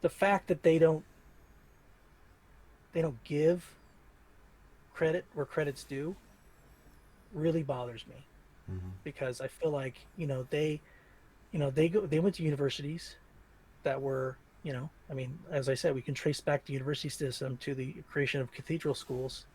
the fact that they don't give credit where credit's due really bothers me, Mm-hmm. because I feel like, they went to universities that were, I mean, as I said, we can trace back the university system to the creation of cathedral schools,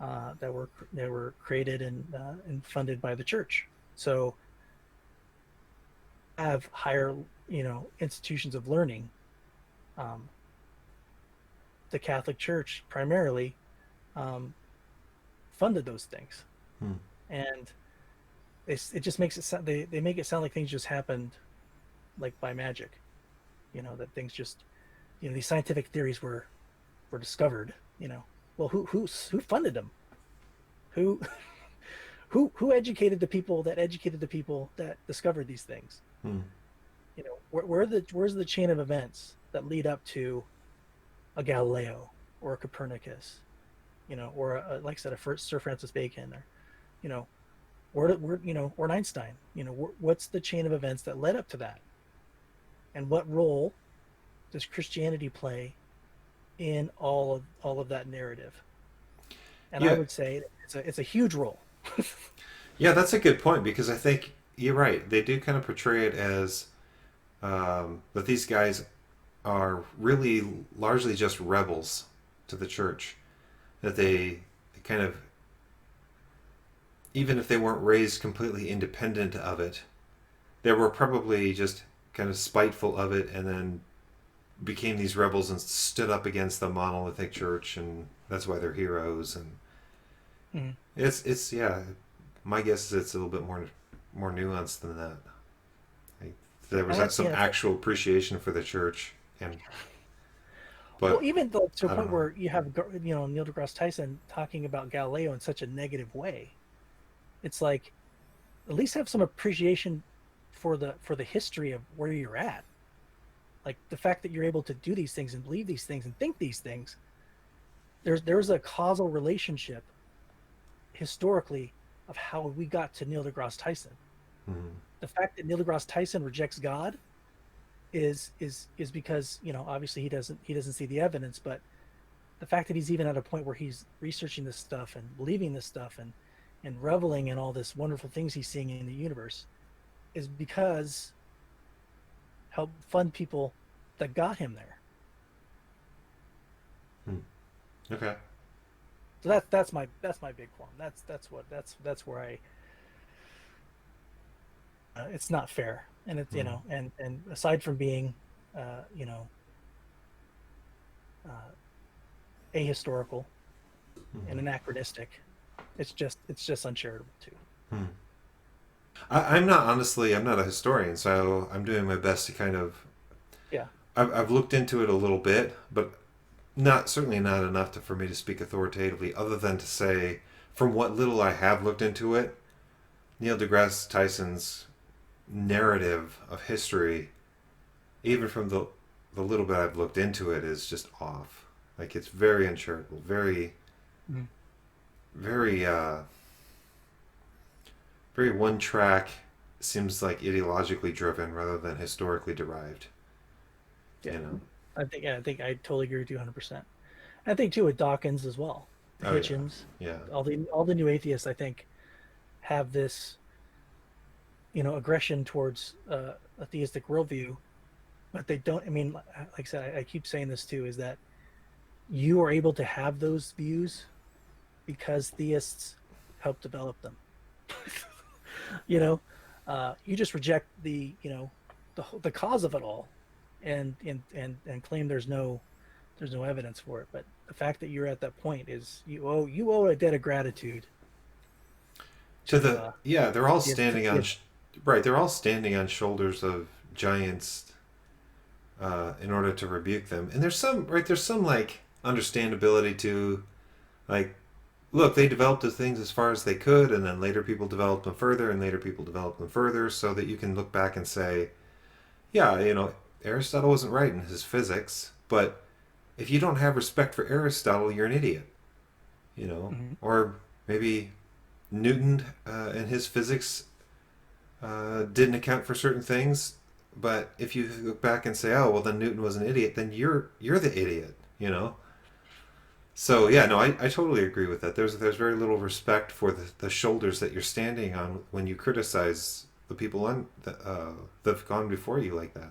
that were created and funded by the church. So have higher, institutions of learning. Um, the Catholic Church primarily, um, funded those things, Hmm. and it just makes it sound, they make it sound like things just happened like by magic. That things just, these scientific theories were discovered. Well, who funded them? Who who educated the people that discovered these things? Hmm. Where's the chain of events that lead up to a Galileo or a Copernicus, or like I said, a first Sir Francis Bacon, or you know, or an Einstein. What's the chain of events that led up to that, and what role does Christianity play in all of that narrative? And I Yeah, would say it's a huge role. yeah, that's a good point because I think you're right. They do kind of portray it as that these guys are really largely just rebels to the church. That they kind of, even if they weren't raised completely independent of it, they were probably just kind of spiteful of it and then became these rebels and stood up against the monolithic church, and that's why they're heroes. And Mhm. it's yeah, my guess is it's a little bit more nuanced than that. Like, there was And some yeah, actual appreciation for the church, and well, but even though to a I don't point know. where you have Neil deGrasse Tyson talking about Galileo in such a negative way, it's like, at least have some appreciation for the history of where you're at. Like the fact that you're able to do these things and believe these things and think these things. There's a causal relationship historically of how we got to Neil deGrasse Tyson. Mm-hmm. The fact that Neil deGrasse Tyson rejects God is because, obviously he doesn't see the evidence, but the fact that he's even at a point where he's researching this stuff and believing this stuff and reveling in all this wonderful things he's seeing in the universe is because help fund people that got him there. Okay. So that's my big qualm. That's where I it's not fair, and it's, Mm-hmm. and aside from being, uh, you know uh, ahistorical and anachronistic, it's just uncharitable too. Mm-hmm. I'm not honestly. I'm not a historian, so I'm doing my best to kind of. Yeah. I've looked into it a little bit, but not certainly not enough for me to speak authoritatively. Other than to say, from what little I have looked into it, Neil deGrasse Tyson's narrative of history, even from the little bit I've looked into it, is just off. Like it's very uncharitable, very Mhm. very very one track. Seems like ideologically driven rather than historically derived. Yeah. You know. I think I totally agree with you 100%. I think too with Dawkins as well, Oh yeah, Hitchens, yeah. all the new atheists, I think, have this, aggression towards a theistic worldview, but they don't. I mean, like I said, I keep saying this too, is that you are able to have those views because theists help develop them. you know, you just reject the cause of it all, and claim there's no evidence for it. But the fact that you're at that point is you owe a debt of gratitude To to the yeah, they're all to standing on theists. right. They're all standing on shoulders of giants in order to rebuke them. And there's some right. There's some like understandability to like look. They developed the things as far as they could, and then later people developed them further, and later people developed them further, so that you can look back and say, yeah, Aristotle wasn't right in his physics, but if you don't have respect for Aristotle, you're an idiot. Mhm. Or maybe Newton and his physics didn't account for certain things. but if you look back and say, oh well, then Newton was an idiot, then you're the idiot, you know. So yeah, no, I totally agree with that. There's very little respect for the shoulders that you're standing on when you criticize the people that've gone before you like that,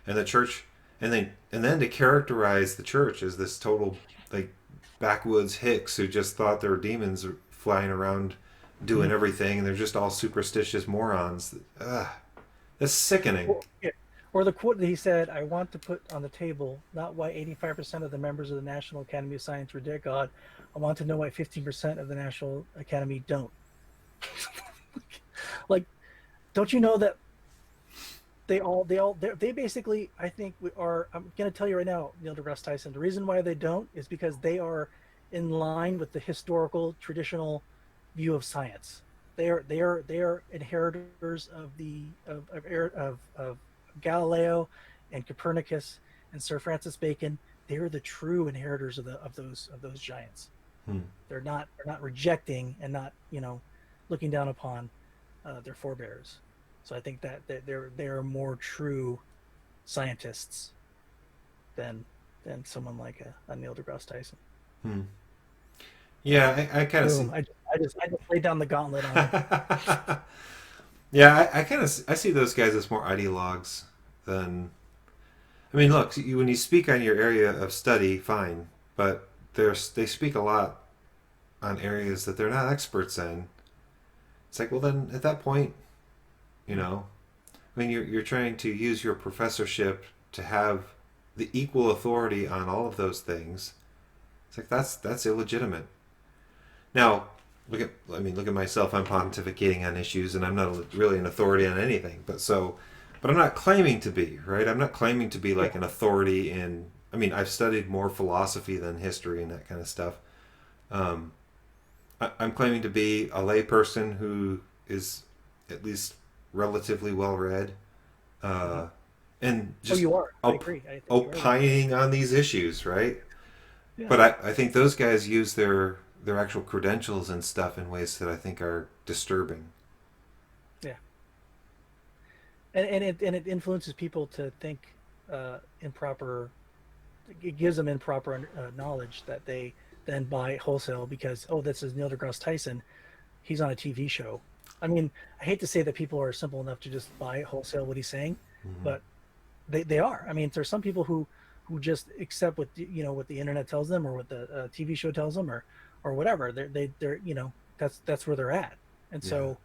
and the church, and then to characterize the church as this total like backwoods hicks who just thought there were demons flying around doing Mhm. everything, and they're just all superstitious morons. Ugh, that's sickening. Yeah. Or the quote that he said, I want to put on the table not why 85% of the members of the National Academy of Science reject God. I want to know why 15% of the National Academy don't. Like, don't you know that they basically, I think, are, I'm going to tell you right now, Neil deGrasse Tyson, the reason why they don't is because they are in line with the historical, traditional view of science. They are inheritors of of Galileo and Copernicus and Sir Francis Bacon. They're the true inheritors of those giants. Hmm. They're not rejecting and not looking down upon their forebears. So I think that they're more true scientists than someone like a Neil deGrasse Tyson. Hmm. Yeah, I kind of Boom! see. I just laid down the gauntlet on him. Yeah, I kind of I see those guys as more ideologues than. I mean, look, when you speak on your area of study, fine, but they speak a lot on areas that they're not experts in. It's like, well, then at that point, you know, I mean, you're trying to use your professorship to have the equal authority on all of those things. It's like that's illegitimate. Now, look at myself. I'm pontificating on issues, and I'm not really an authority on anything. But I'm not claiming to be, right? I'm not claiming to be Yeah. like an authority in. I mean, I've studied more philosophy than history and that kind of stuff. Um, I'm claiming to be a layperson who is at least relatively well read, Hmm. and Oh, just you are. I op- agree. I think you are that. opining on these issues, right? Yeah. But I think those guys use their actual credentials and stuff in ways that I think are disturbing. Yeah. And it influences people to think improper. It gives them improper knowledge that they then buy wholesale because, oh, this is Neil deGrasse Tyson. He's on a TV show. I mean, I hate to say that people are simple enough to just buy wholesale what he's saying, Mm-hmm. but they are. I mean, there's some people who just accept what what the internet tells them or what the TV show tells them or whatever. They're that's where they're at. And Yeah. so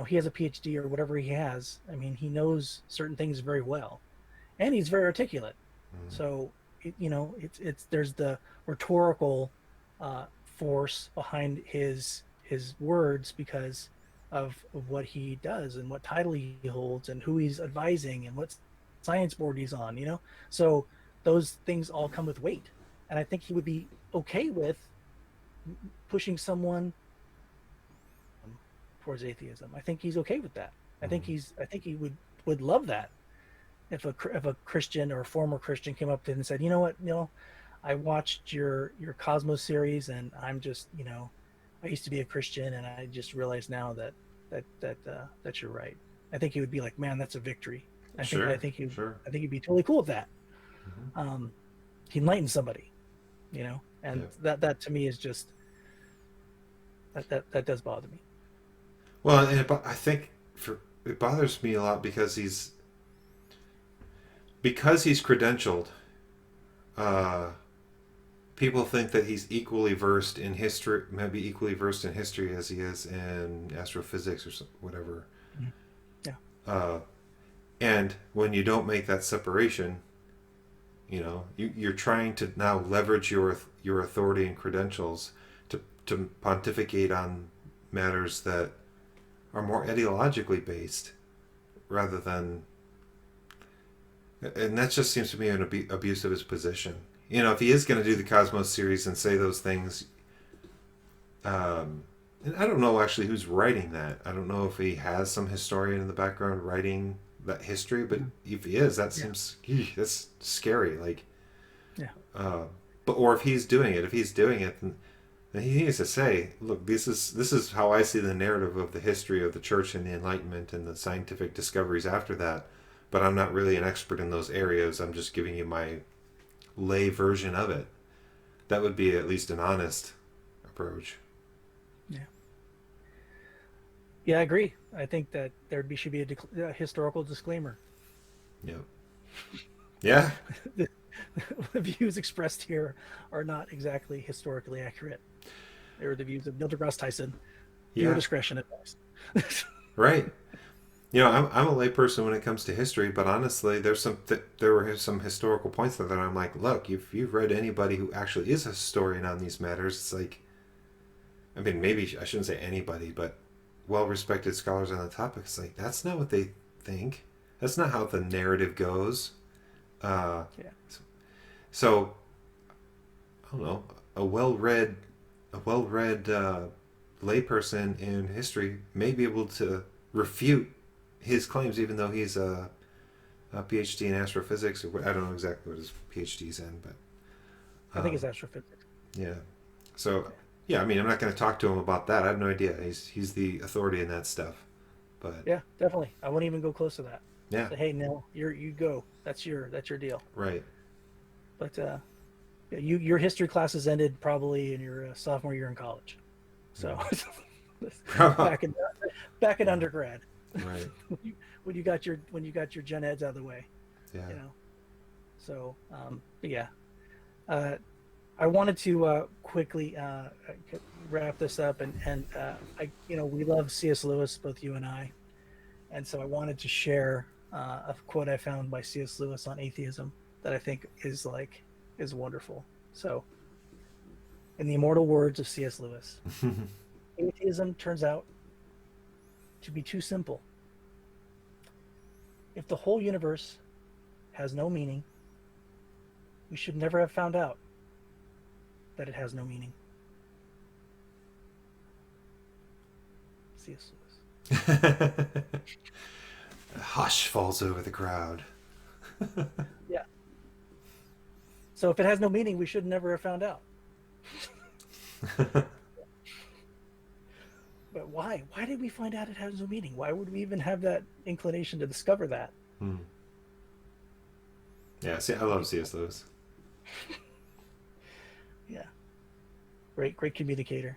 he has a PhD or whatever he has. I mean, he knows certain things very well, and he's very articulate. Mm-hmm. So it's there's the rhetorical force behind his words because of what he does and what title he holds and who he's advising and what science board he's on. So those things all come with weight, and I think he would be okay with pushing someone towards atheism. I think he's okay with that. Mm-hmm. I think he would love that if a Christian or a former Christian came up to him and said, you know what, Neil, I watched your Cosmos series, and I'm just, I used to be a Christian, and I just realized now that you're right. I think he would be like, man, that's a victory. I think I Sure. think he Sure. I think he'd be totally cool with that. Mm-hmm. He enlightened somebody, Yeah. and that to me is just that does bother me. Well, and I think it bothers me a lot because he's credentialed. Uh, People think that he's equally versed in history, maybe equally versed in history as he is in astrophysics or whatever. Mhm. Yeah, Uh, and when you don't make that separation, you're trying to now leverage your authority and credentials to pontificate on matters that are more ideologically based rather than, and that just seems to be an abuse of his position. If he is going to do the Cosmos series and say those things, and I don't know actually who's writing that. I don't know if he has some historian in the background writing that history, but Mhm. if he is, that Yeah, seems that's scary. Like, yeah, uh, or if he's doing it, then he needs to say, "Look, this is how I see the narrative of the history of the church and the Enlightenment and the scientific discoveries after that." but I'm not really an expert in those areas. I'm just giving you my lay version of it. That would be at least an honest approach. Yeah. Yeah, I agree. I think that should be a historical disclaimer. Yep. Yeah. the, the views expressed here are not exactly historically accurate. They were the views of Neil deGrasse Tyson. Viewer Yeah. discretion advised. Right. You know, I'm a layperson when it comes to history, but honestly, there were some historical points that I'm like, look, if you've read anybody who actually is a historian on these matters, it's like, I mean, maybe I shouldn't say anybody, but well-respected scholars on the topic, it's like that's not what they think. That's not how the narrative goes. Yeah. So I don't know, a well-read layperson in history may be able to refute his claims, even though he's a PhD in astrophysics, or I don't know exactly what his PhD's in, but I think it's astrophysics. yeah. So yeah, I mean, I'm not going to talk to him about that. I have no idea. He's the authority in that stuff. But Yeah, definitely. I wouldn't even go close to that. yeah, Say, hey, Neil, you go. That's your deal. right. But yeah, your history classes ended probably in your sophomore year in college. So back in undergrad, Right. when you got your gen eds out of the way, Yeah. you know. So but yeah, I wanted to quickly wrap this up, and we love C.S. Lewis, both you and I, and so I wanted to share a quote I found by C.S. Lewis on atheism that I think is wonderful. So, in the immortal words of C.S. Lewis, atheism turns out to be too simple. If the whole universe has no meaning, we should never have found out that it has no meaning. C.S. Lewis. A hush falls over the crowd. Yeah. So if it has no meaning, we should never have found out. But why? Why did we find out it has no meaning? Why would we even have that inclination to discover that? Yeah, see, I love C.S. Lewis. Yeah. Great communicator.